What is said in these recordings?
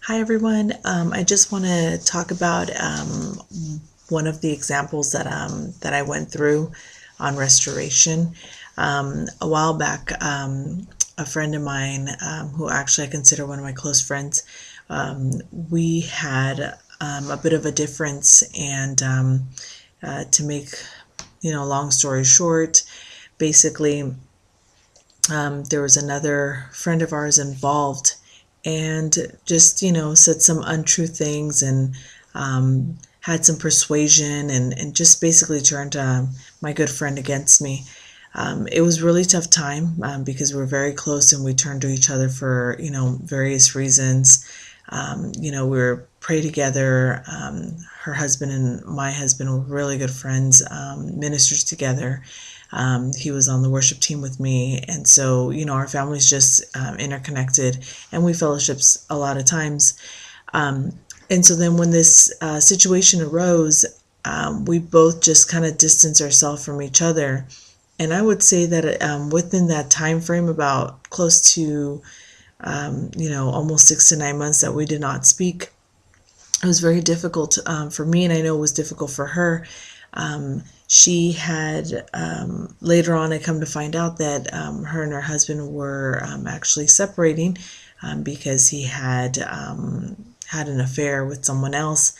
Hi everyone. I just want to talk about one of the examples that I went through on restoration. A while back, a friend of mine, who actually I consider one of my close friends, we had a bit of a difference, and to make long story short, basically there was another friend of ours involved, and just said some untrue things, and had some persuasion, and just basically turned my good friend against me. It was really tough time, because we were very close and we turned to each other for various reasons. We were pray together. Her husband and my husband were really good friends, ministers together. He was on the worship team with me, and so our family's just interconnected, and we fellowships a lot of times. And so then when this situation arose, we both just kind of distanced ourselves from each other. And I would say that within that time frame, about close to almost 6 to 9 months that we did not speak, it was very difficult for me, and I know it was difficult for her. She had, later on, I come to find out that her and her husband were actually separating, because he had had an affair with someone else.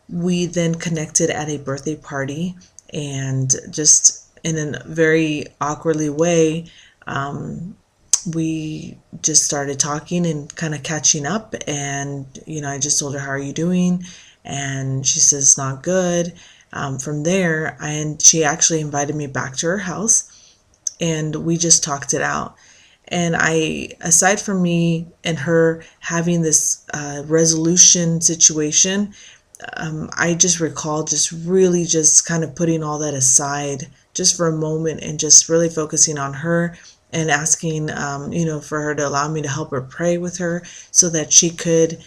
We then connected at a birthday party, and just in a very awkwardly way, we just started talking and kind of catching up. And I just told her, "How are you doing?" And she says, "It's not good." From there, and she actually invited me back to her house, and we just talked it out. And aside from me and her having this resolution situation, I just recall just really just kind of putting all that aside just for a moment, and just really focusing on her, and asking, for her to allow me to help her pray with her, so that she could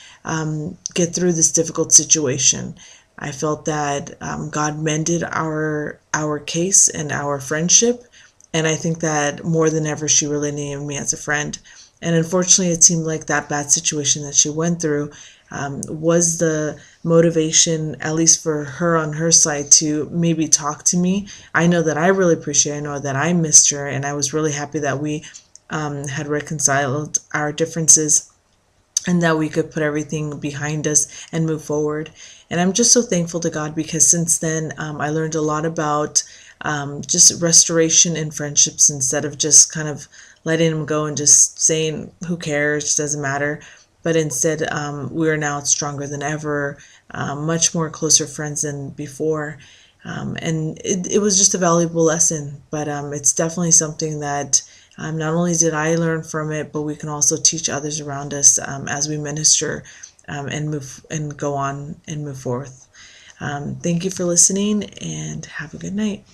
get through this difficult situation. I felt that God mended our case and our friendship, and I think that more than ever, she really needed me as a friend. And unfortunately, it seemed like that bad situation that she went through was the motivation, at least for her on her side, to maybe talk to me. I know that I really appreciate. I know that I missed her, and I was really happy that we had reconciled our differences, and that we could put everything behind us and move forward. And I'm just so thankful to God, because since then I learned a lot about just restoration in friendships, instead of just kind of letting them go and just saying, "Who cares? It doesn't matter." But instead, we are now stronger than ever, much more closer friends than before. And it was just a valuable lesson, but it's definitely something that not only did I learn from it, but we can also teach others around us as we minister, and move and go on and move forth. Thank you for listening, and have a good night.